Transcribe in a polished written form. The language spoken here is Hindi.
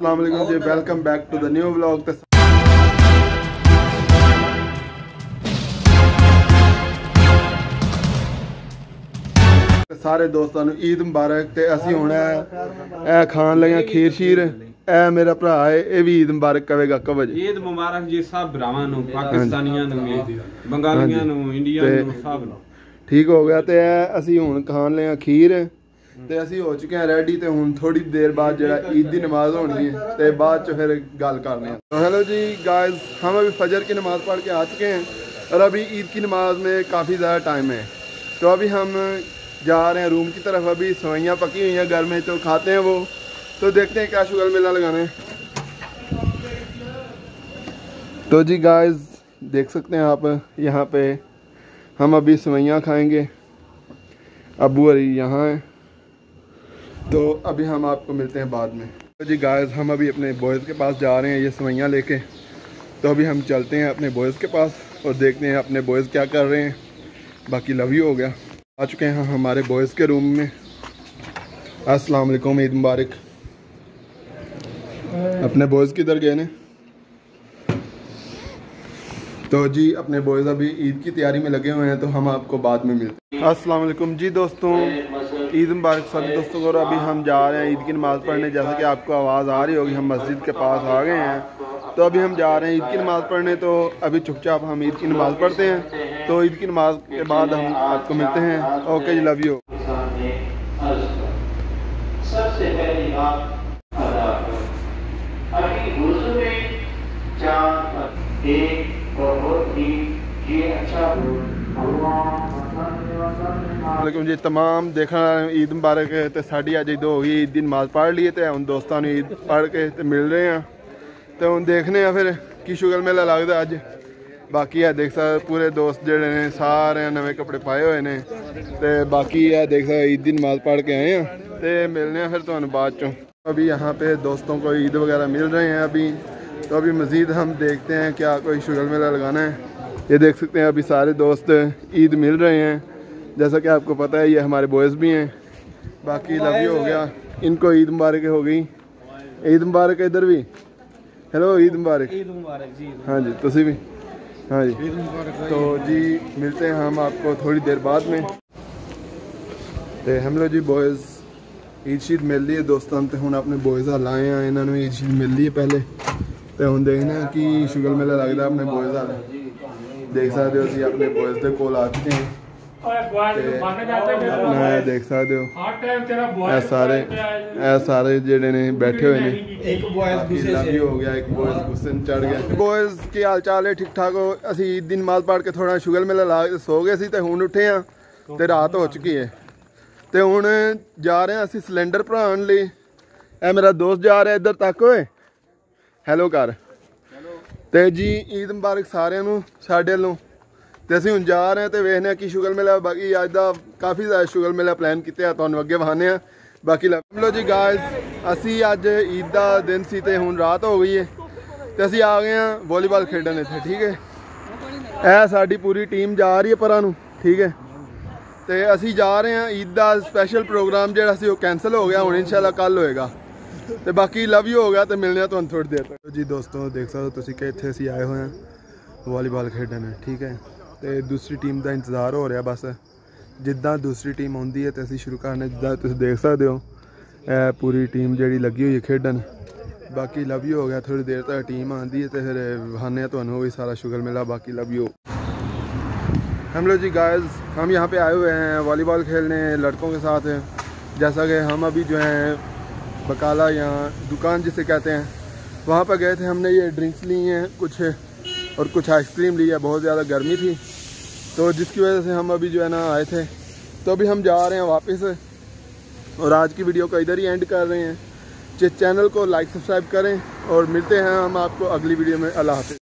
अस्सलाम वालेकुम जी, welcome back to the new vlog. सारे दोस्तों को ईद मुबारक। ते असी हुण ए खान लगे खीर शीर। ए मेरा भरा है, ये भी ईद मुबारक कहेगा कवज। ईद मुबारक जी सब भरावां नूं, पाकिस्तानियां नूं, बंगालियां नूं, इंडिया नूं, सब नूं। ठीक हो गया। तो असी हुण खान लगे खीर ते असी हो चुके हैं रेडी। तो हुण थोड़ी देर बाद जो ईद की नमाज होनी है तो बाद च फिर गल करने हैं। तो हेलो जी गाइस, हम अभी फजर की नमाज़ पढ़ के आ चुके हैं और अभी ईद की नमाज में काफ़ी ज़्यादा टाइम है। तो अभी हम जा रहे हैं रूम की तरफ। अभी सवैयाँ पकी हुई हैं घर में, तो खाते हैं वो। तो देखते हैं क्या शुगर मेला लगाने। तो जी गाइस देख सकते हैं आप, यहाँ पे हम अभी सवैयाँ खाएंगे। अबू अली यहाँ है, तो अभी हम आपको मिलते हैं बाद में। तो जी गाइस हम अभी अपने बॉयज़ के पास जा रहे हैं ये सवैयाँ लेके। तो अभी हम चलते हैं अपने बॉयज़ के पास और देखते हैं अपने बॉयज़ क्या कर रहे हैं। बाकी लव यू हो गया। आ चुके हैं हमारे बॉयज़ के रूम में। अस्सलाम वालेकुम, ईद मुबारक। अपने बॉयज़ किधर गए ने? तो जी अपने बॉयज़ अभी ईद की तैयारी में लगे हुए हैं, तो हम आपको बाद में मिलते हैं। अस्सलाम वालेकुम जी दोस्तों, ईद मुबारक सभी दोस्तों को। अभी हम जा रहे हैं ईद की नमाज़ पढ़ने। जैसा कि आपको आवाज़ आ रही होगी, हम मस्जिद के पास आ गए हैं। तो अभी हम जा रहे हैं ईद की नमाज़ पढ़ने। तो अभी चुपचाप हम ईद की नमाज़ पढ़ते हैं। तो ईद की नमाज के बाद हम आपको मिलते हैं। Okay ji, love you. सबसे पहली बात अभी वुज़ू में चार एक बहुत ही ये अच्छा वालेकुम जी तमाम देखना ईद मुबारक है। तो साड़ी अज ईद हो गई, ईद की नमाज पढ़ ली तो हम दोस्तों ने ईद पढ़ के तो मिल रहे हैं। तो हम देखने फिर की शुगर मेला लगता अज। बाकी है देख सकते पूरे दोस्त जोड़े ने सारे नवे कपड़े पाए हुए ने। तो बाकी है देख सकते ईद की नमाज पढ़ के आए हैं। तो मिलने हैं फिर तुहानू बाद चों। अभी यहाँ पे दोस्तों को ईद वगैरह मिल रहे हैं अभी। तो अभी मज़ीद हम देखते हैं क्या कोई शुगर मेला लगाना है। ये देख सकते हैं अभी सारे दोस्त ईद मिल रहे हैं। जैसा कि आपको पता है ये हमारे बॉयज़ भी हैं। बाकी लव यू हो गया, इनको ईद मुबारक हो गई। ईद मुबारक इधर भी। हेलो ईद मुबारक। ईद मुबारक जी। हाँ जी तुसी भी। हाँ जी तो जी मिलते हैं हम आपको थोड़ी देर बाद में। तो हम लोग जी बॉयज़ ईद शीद मिल रही है दोस्तों। तो हम अपने बॉयज़ लाए हैं, इन्होंने ईद शीद मिल रही है पहले। तो हम देखने कि शुगर मेला लगता अपने बॉयज़ वाला। देख सकते हो अभी अपने बॉयज़ के कोल आ चुके हैं। अपना देख सकते हो सारे जेडे ने बैठे हुए ने। एक बॉयज़ हो गया, एक बॉयज़ गुस्से में चढ़ गया। बॉयज़ की हाल चाल है ठीक ठाक हो। असी ईद की नमाज पढ़ के थोड़ा शुगर मेला ला के सो गए सी। तो हुण उठे हैं तो रात हो चुकी है। तो हुण जा रहे हैं असी सिलेंडर भराने लई। ए मेरा दोस्त जा रहा इधर तक होए हेलो कर। तो जी ईद मुबारक सारिਆਂ ਨੂੰ ਸਾਡੇ ਵੱਲੋਂ। तो ਅਸੀਂ ਹੁਣ जा रहे हैं तो वेखने कि शुगर मेला। बाकी अज का काफ़ी ज़्यादा शुगर मेला प्लान किया तुहानू अगे विखाने। बाकी लो जी गाइस असी अज ईद का दिन सी ते हुण रात हो गई है। तो असी आ गए हैं वॉलीबॉल खेडन इत्थे। ठीक है, यह साडी पूरी टीम जा रही है परां नू। ठीक है, तो असी जा रहे हैं ईद का स्पैशल प्रोग्राम जिहड़ा सी कैंसल हो गया, हुण इंशाअल्लाह कल होएगा। तो बाकी लव यू हो गया। तो मिलने तुहानू थोड़ी देर तक। जी दोस्तों देख सकते हो तुसीं कि इत्थे असी आए हुए हैं वॉलीबॉल खेडन। ठीक है, तो दूसरी टीम का इंतज़ार हो रहा बस। जिद्दां दूसरी टीम आती है तो असी शुरू करने। जिद्दां तुसीं देख सकते हो पूरी टीम जी लगी हुई है खेडन। बाकी लव यू हो गया, थोड़ी देर तक टीम आती है तो फिर विखाने तुहानू भी सारा शुगर मेला। बाकी लव यू। हम लोग जी गाइस हम यहाँ पे आए हुए हैं वॉलीबॉल खेलने लड़कों के साथ। जैसा कि हम अभी जो हैं बकाला यहाँ दुकान जिसे कहते हैं वहाँ पर गए थे। हमने ये ड्रिंक्स ली हैं कुछ और कुछ आइसक्रीम ली है। बहुत ज़्यादा गर्मी थी तो जिसकी वजह से हम अभी जो है ना आए थे। तो अभी हम जा रहे हैं वापस और आज की वीडियो को इधर ही एंड कर रहे हैं। चैनल को लाइक सब्सक्राइब करें और मिलते हैं हम आपको अगली वीडियो में। अल्लाह हाफ़िज़।